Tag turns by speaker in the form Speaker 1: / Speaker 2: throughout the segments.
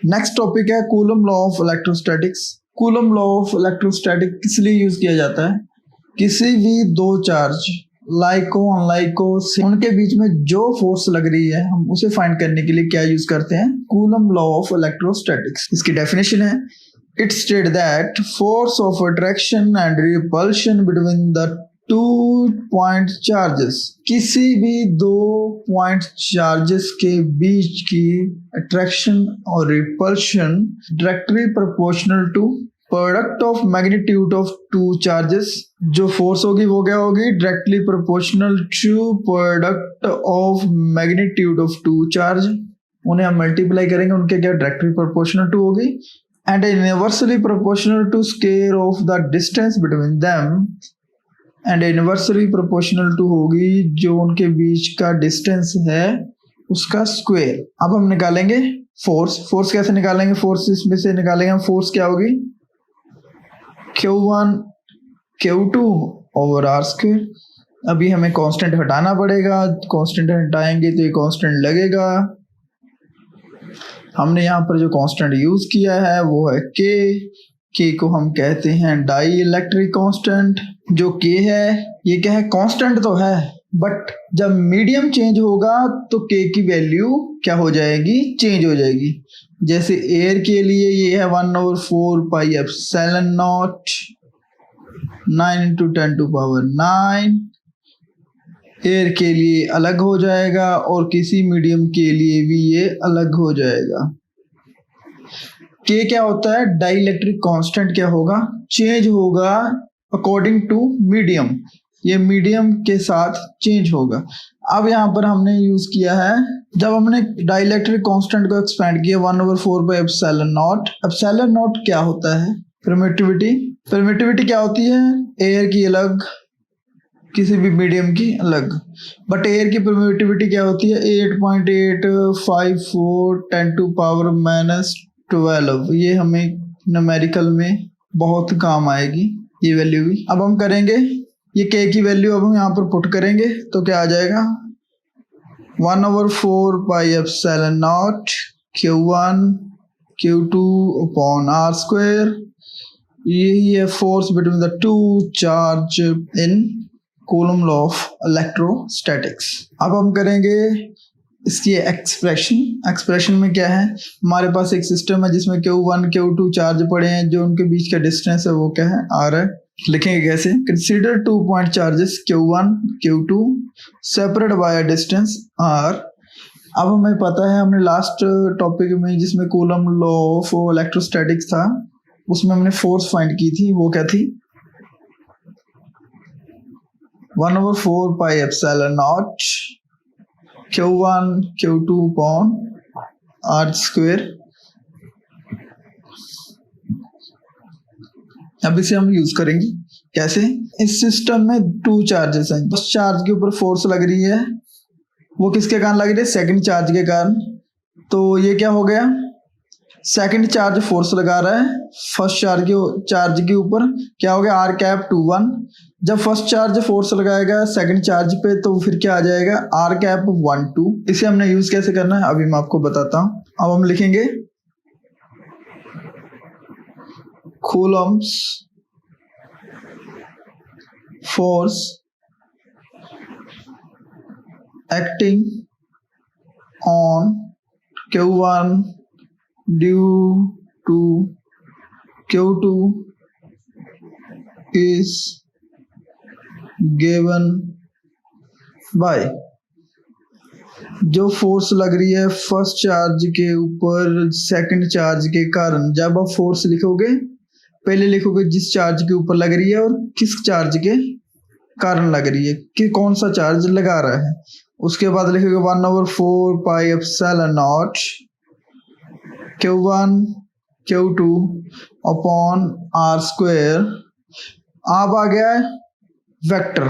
Speaker 1: Next topic है coulomb law of electrostatics. Coulomb law of electrostatic किस लिए use किया जाता है? किसी भी दो चार्ज लाइको अनलाइको उनके बीच में जो फोर्स लग रही है हम उसे फाइंड करने के लिए क्या यूज करते हैं? Coulomb law of electrostatics. इसकी डेफिनेशन है, it state that force of attraction and repulsion between the two point charges, किसी भी दो पॉइंट चार्जेस के बीच की अट्रैक्शन और repulsion directly proportional to product of magnitude of two charges. जो force होगी वो क्या होगी? Directly proportional to product of magnitude of two charge. उन्हें हम मल्टीप्लाई करेंगे, उनके क्या डायरेक्टली प्रोपोर्शनल टू होगी। And inversely proportional to square of the distance between them, and inversely proportional to होगी जो उनके बीच का डिस्टेंस है उसका स्क्वायर। अब हम निकालेंगे फोर्स। फोर्स कैसे निकालेंगे? फोर्स इसमें से निकालेंगे हम। फोर्स क्या होगी? Q1 Q2 over are square. अभी हमें कांस्टेंट हटाना पड़ेगा, कांस्टेंट हटाएंगे तो ये कांस्टेंट लगेगा। हमने यहाँ पर जो कांस्टेंट यूज किया है वो है के को हम कहते हैं डाई इलेक्ट्रिक कांस्टेंट। जो के है ये क्या है? कांस्टेंट तो है, बट जब मीडियम चेंज होगा तो के की वैल्यू क्या हो जाएगी? चेंज हो जाएगी। जैसे एयर के लिए ये है 1/4 पाई एप्सिलॉन नॉट 9 × 10⁹। एयर के लिए अलग हो जाएगा और किसी मीडियम के लिए भी ये अलग हो जाएगा। के क्या होता है? डाइलेक्ट्रिक कांस्टेंट क्या होगा? चेंज होगा अकॉर्डिंग टू मीडियम। ये मीडियम के साथ चेंज होगा। अब यहाँ पर हमने यूज किया है, जब हमने डाइलेक्ट्रिक कांस्टेंट को एक्सपेंड किया 1/4 pi epsilon not. Epsilon not क्या होता है? परमिटिविटी। परमिटिविटी क्या होती है? एयर की अलग, किसी भी मीडियम की अलग। बट एयर की परमिटिविटी क्या होती है? 8.854 10⁻⁻12। ये हमें न्यूमेरिकल में बहुत काम आएगी ये वैल्यू भी। अब हम करेंगे ये के की वैल्यू, अब हम यहाँ पर पुट करेंगे तो क्या आ जाएगा? 1/4 pi epsilon naught Q1 Q2 upon r square. यही है force between the two charge in Coulomb law of electrostatics. अब हम करेंगे इसकी एक्सप्रेशन में क्या है? हमारे पास एक सिस्टम है जिसमें Q1 Q2 चार्ज पड़े हैं, जो उनके बीच का डिस्टेंस है वो क्या है? R है। लिखेंगे कैसे? Consider 2 point charges Q1 Q2 separate by distance R। अब हमें पता है, हमने लास्ट टॉपिक में जिसमें कूलम लॉ ऑफ इलेक्ट्रोस्टैटिक्स था उसमें हमने फोर्स फाइंड की थी, वो क्या थी? 1/4 pi epsilon naught Q1 Q2 upon r square. अब इसे हम यूज करेंगे कैसे? इस सिस्टम में टू चार्जेस हैं। बस चार्ज के ऊपर फोर्स लग रही है, वो किसके कारण लग रही है? सेकंड चार्ज के कारण। तो ये क्या हो गया? सेकंड चार्ज फोर्स लगा रहा है फर्स्ट चार्ज के ऊपर। क्या हो गया? R cap 2 1। जब फर्स्ट चार्ज फोर्स लगाएगा सेकंड चार्ज पे तो फिर क्या आ जाएगा? R cap 1 2। इसे हमने यूज कैसे करना है अभी मैं आपको बताता हूँ। अब हम लिखेंगे Coulomb's force acting on Q1 due to Q2 is given by। जो फोर्स लग रही है फर्स्ट चार्ज के ऊपर सेकंड चार्ज के कारण, जब आप फोर्स लिखोगे पहले लिखोगे जिस चार्ज के ऊपर लग रही है और किस चार्ज के कारण लग रही है, कि कौन सा चार्ज लगा रहा है। उसके बाद लिखोगे 1/4 pi epsilon naught Q1 Q2 upon r square. अब आ गया है vector,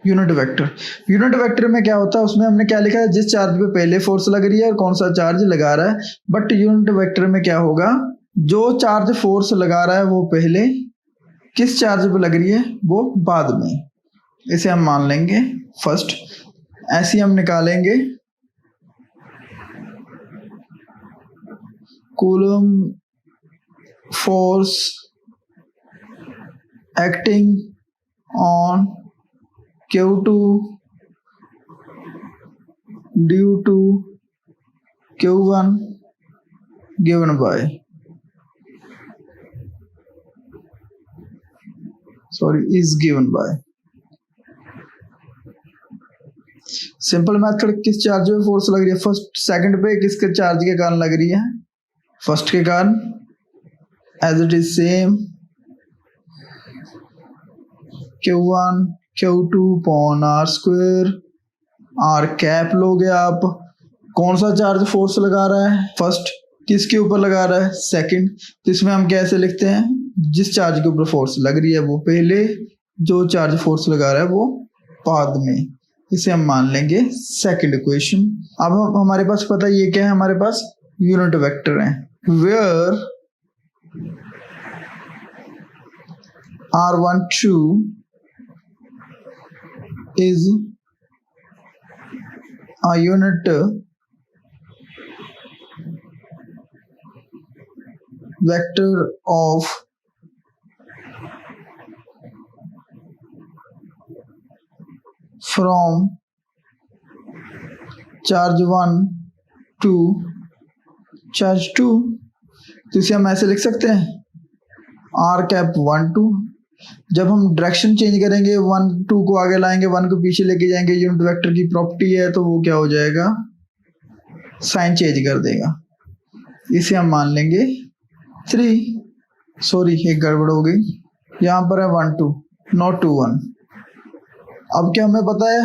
Speaker 1: unit vector. Unit vector में क्या होता है? उसमें हमने क्या लिखा है? जिस चार्ज पे पहले फोर्स लग रही है और कौन सा चार्ज लगा रहा है। बट यूनिट वेक्टर में क्या होगा? जो चार्ज फोर्स लगा रहा है वो पहले, किस चार्ज पे लग रही है वो बाद में। इसे हम मान लेंगे फर्स्ट। ऐसे हम निकालेंगे coulomb force acting on Q2 due to Q1 given by is given by। Simple method, किस चार्ज पे फोर्स लग रही है? फर्स्ट सेकंड पे किसके चार्ज के कारण लग रही है? फर्स्ट के कारण, as it is same Q1 Q2 upon r square. R cap लोगे आप, कौन सा चार्ज फोर्स लगा रहा है? फर्स्ट। किसके ऊपर लगा रहा है? सेकंड। तो इसमें हम कैसे लिखते हैं? जिस चार्ज के ऊपर फोर्स लग रही है वो पहले, जो चार्ज फोर्स लगा रहा है वो बाद में। इसे हम मान लेंगे सेकंड इक्वेशन। अब हमारे पास पता ये क्या है? हमारे पास यूनिट वेक्टर है, where R12 is a unit vector of from charge 1 to charge 2। तो इसे हम ऐसे लिख सकते हैं R कैप 1 2। जब हम डायरेक्शन चेंज करेंगे, 1 2 को आगे लाएंगे, 1 को पीछे लेके जाएंगे, यूनिट वेक्टर की प्रॉपर्टी है तो वो क्या हो जाएगा? साइन चेंज कर देगा। इसे हम मान लेंगे 3। सॉरी, एक गड़बड़ हो गई, यहाँ पर है 1 2 नॉट 2 1। अब क्या हमें पता है?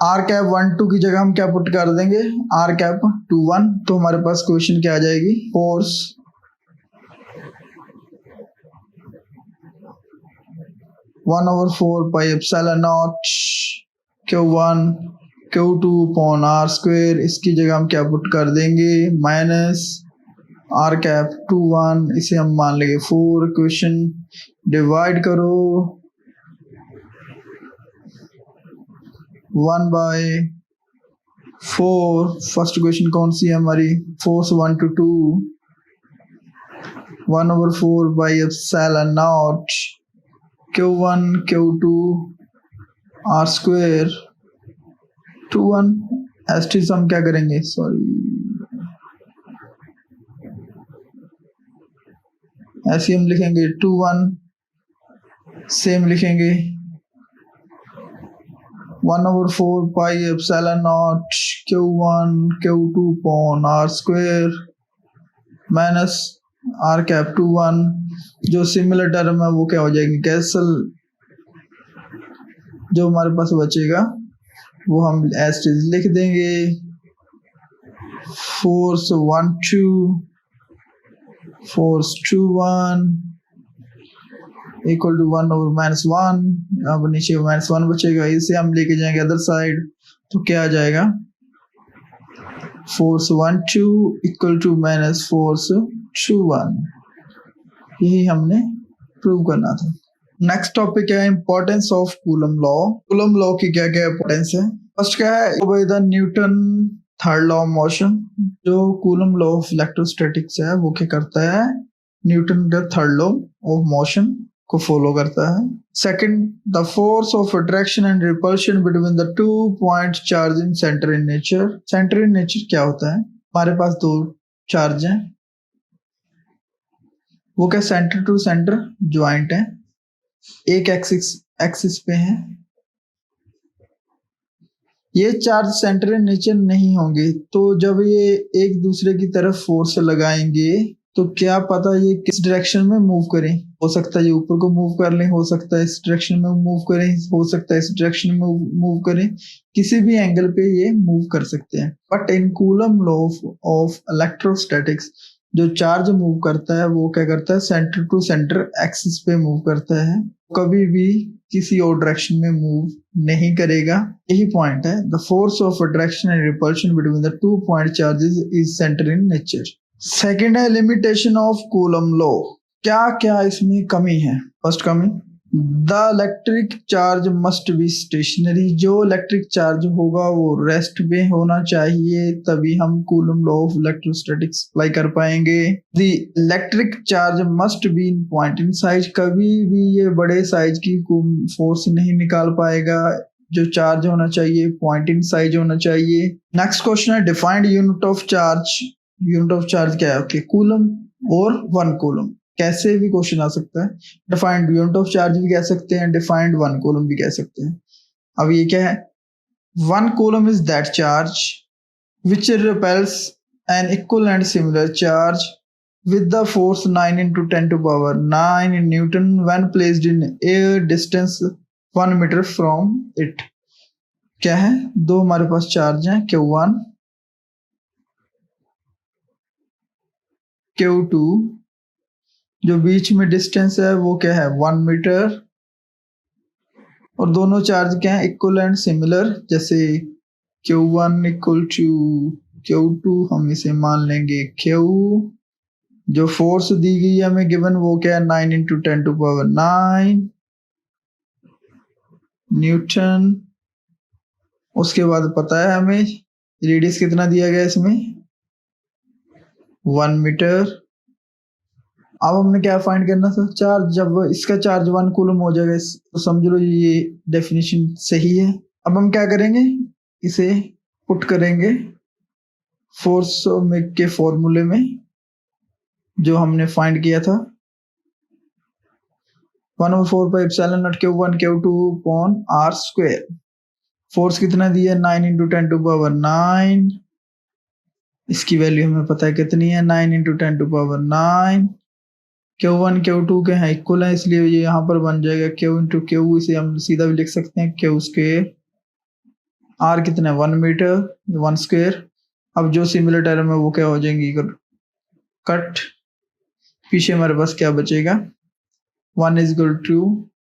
Speaker 1: आर कैप 1 2 की जगह हम क्या पुट कर देंगे? R cap 2 1। तो हमारे पास क्वेश्चन क्या आ जाएगी? Force 1/4 pi epsilon naught Q1 Q2 upon r square. इसकी जगह हम क्या पुट कर देंगे? Minus r cap 2 1। इसे हम मान लेंगे 4। क्वेश्चन डिवाइड करो 1/4। फर्स्ट क्वेश्चन कौन सी है हमारी? Force 1 to 2 1/4 by epsilon naught Q1 Q2 r square 2 1। एस्टिस हम क्या करेंगे? सॉरी, ऐसे हम लिखेंगे 2 1। सेम लिखेंगे 1/4 pi epsilon naught Q1 Q2 upon r square minus r cap 2 1। जो सिमिलर टर्म है वो क्या हो जाएगी? कैंसल। जो हमारे पास बचेगा वो हम एज इट इज लिख देंगे। Force 1 2 force 2 1 equal to 1/-1। अब नीचे -1 बचेगा, इसे हम लेके जाएंगे अदर साइड तो क्या आ जाएगा? Force 1 2 equal to minus force 2 1। यही हमने प्रूव करना था। नेक्स्ट टॉपिक क्या है? Importance of Coulomb law. Coulomb law की क्या क्या इंपॉर्टेंस है? फर्स्ट क्या है? Obey the Newton third law of motion. जो कूलम लॉ ऑफ इलेक्ट्रोस्टैटिक्स है वो क्या करता है? न्यूटन का थर्ड लॉ ऑफ मोशन को फॉलो करता है। Second, the force of attraction and repulsion between the 2 point charge in centre in nature. Centre in nature क्या होता है? हमारे पास 2 चार्ज हैं, वो क्या सेंटर टू सेंटर ज्वाइंट है, एक एक्सिस पे है। ये चार्ज सेंटर इन नेचर नहीं होंगे, तो जब ये एक दूसरे की तरफ फोर्स लगाएंगे तो क्या पता ये किस डायरेक्शन में मूव करें। हो सकता है ये ऊपर को मूव कर लें, हो सकता है इस डायरेक्शन में मूव करें, हो सकता है इस डायरेक्शन में मूव करें, किसी भी एंगल पे ये मूव कर सकते हैं। But in Coulomb law of electrostatics जो चार्ज मूव करता है वो क्या करता है? सेंटर टू सेंटर एक्सिस पे मूव करता है, कभी भी किसी और डायरेक्शन में मूव नहीं करेगा। यही पॉइंट है। The force of attraction and repulsion between the 2 point charges is centre in nature. Second है लिमिटेशन ऑफ कूलम लॉ। क्या क्या इसमें कमी है? फर्स्ट कमी, the electric charge must be stationary, जो इलेक्ट्रिक चार्ज होगा वो रेस्ट में होना चाहिए, तभी हम Coulomb law of electrostatics apply कर पाएंगे। The electric charge must be in point in size, कभी भी ये बड़े साइज की फोर्स नहीं निकाल पाएगा, जो चार्ज होना चाहिए पॉइंट इन साइज होना चाहिए। नेक्स्ट क्वेश्चन है defined unit of charge. Unit of charge क्या है? ओके, कूलम और 1 कूलम, कैसे भी क्वेश्चन आ सकता है। डिफाइंड यूनिट ऑफ चार्ज भी कह सकते हैं, डिफाइंड 1 कूलम भी कह सकते हैं। अब ये क्या है? 1 coulomb is that charge which repels an equal and similar charge with the force 9 into 10 to power 9 in Newton when placed in air distance 1 meter from it। क्या है? दो हमारे पास चार्ज हैं, Q1 Q2, जो बीच में डिस्टेंस है वो क्या है? 1 मीटर, और दोनों चार्ज क्या है? इक्वल एंड सिमिलर, जैसे Q1 इक्वल टू Q2, हम इसे मान लेंगे Q। जो फोर्स दी गई है हमें गिवन वो क्या है? 9 into 10 to power 9 न्यूटन। उसके बाद पता है हमें रेडियस कितना दिया गया इसमें? 1 मीटर। अब हमने क्या फाइंड करना था? चार्ज। जब इसका चार्ज 1 कूलम हो जाएगा तो समझ लो ये डेफिनेशन सही है। अब हम क्या करेंगे? इसे पुट करेंगे फोर्स के फॉर्मूले में जो हमने फाइंड किया था, 1/4 Q1 Q2 upon R square. Force कितना दिया? 9 into 10 to power 9। इसकी वैल्यू हमें पता है कितनी है? 9 into 10 to power 9। Q1 Q2 के हैं इक्वल है, इसलिए ये यहाँ पर बन जाएगा Q into Q। इसे हम सीधा भी लिख सकते हैं Q स्क्वायर। R कितना है? 1 मीटर, 1 स्क्वायर। अब जो सिमिलर टर्म है वो क्या हो जाएंगी? कट। पीछे हमारे पास क्या बचेगा? 1 is equal to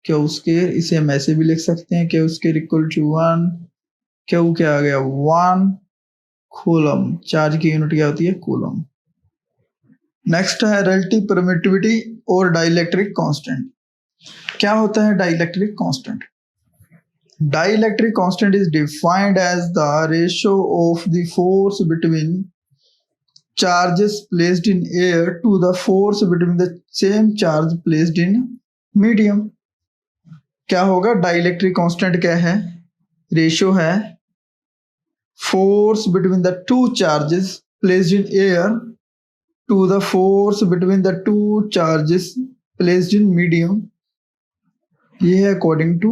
Speaker 1: Q square. इसे हम ऐसे भी लिख सकते हैं Q square equal to 1। Q क्या आ गया? 1 कूलम। चार्ज की यूनिट क्या होती है? कूलम। नेक्स्ट है रिलेटिव परमिटिविटी और डाइलेक्ट्रिक कांस्टेंट। क्या होता है dielectric constant? Dielectric constant is defined as the ratio of the force between charges placed in air to the force between the same charge placed in medium। क्या होगा? Dielectric constant क्या है? Ratio है force between the two charges placed in air to the force between the two charges placed in medium. ये है according to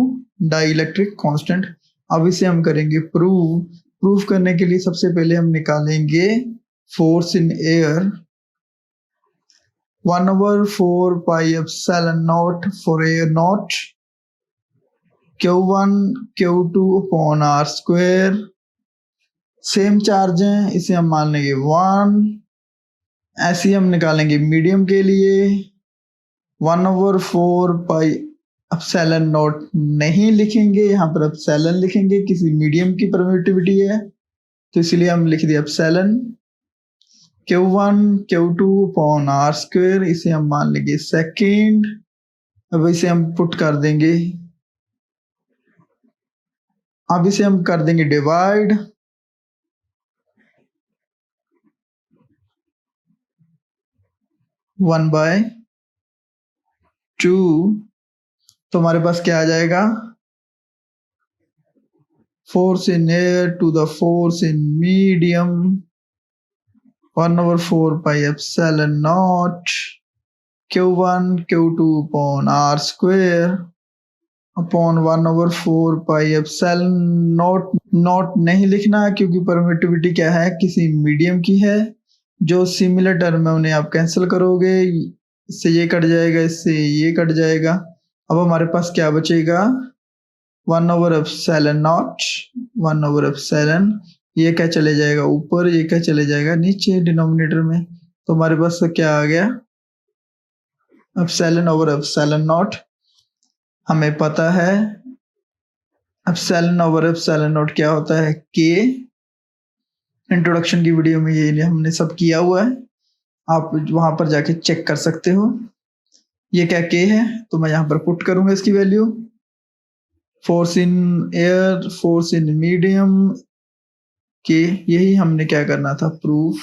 Speaker 1: dielectric constant. अब इसे हम करेंगे प्रूफ करने के लिए सबसे पहले हम निकालेंगे force in air 1/4 pi epsilon naught for air naught Q1 Q2 upon R square। Same charge है, इसे हम मान लेंगे 1। ऐसे ही हम निकालेंगे मीडियम के लिए 1/4 pi epsilon naught नहीं लिखेंगे, यहाँ पर epsilon लिखेंगे, किसी मीडियम की परमिटिविटी है तो इसलिए हम लिख दिया epsilon। Q1 Q2 upon R square, इसे हम मान लेंगे सेकेंड। अब इसे हम पुट कर देंगे, अब इसे हम कर देंगे डिवाइड 1/2। तो हमारे पास क्या आ जाएगा? Force in air to the force in medium 1/4 pi epsilon naught Q1 Q2 upon R square upon 1/4 pi epsilon naught नहीं लिखना क्योंकि परमिटिविटी क्या है? किसी मीडियम की है। जो सिमिलर टर्म है उन्हें आप कैंसिल करोगे, इससे ये कट जाएगा, इससे ये कट जाएगा। अब हमारे पास क्या बचेगा? 1/epsilon naught 1/epsilon, ये क्या चले जाएगा ऊपर, ये क्या चले जाएगा नीचे डिनोमिनेटर में। तो हमारे पास क्या आ गया? epsilon/epsilon naught। हमें पता है epsilon/epsilon naught क्या होता है? K। इंट्रोडक्शन की वीडियो में ये हमने सब किया हुआ है, आप वहां पर जाके चेक कर सकते हो। ये क्या के है, तो मैं यहाँ पर पुट करूंगा इसकी value. Force in air, force in medium के, यही हमने क्या करना था, प्रूफ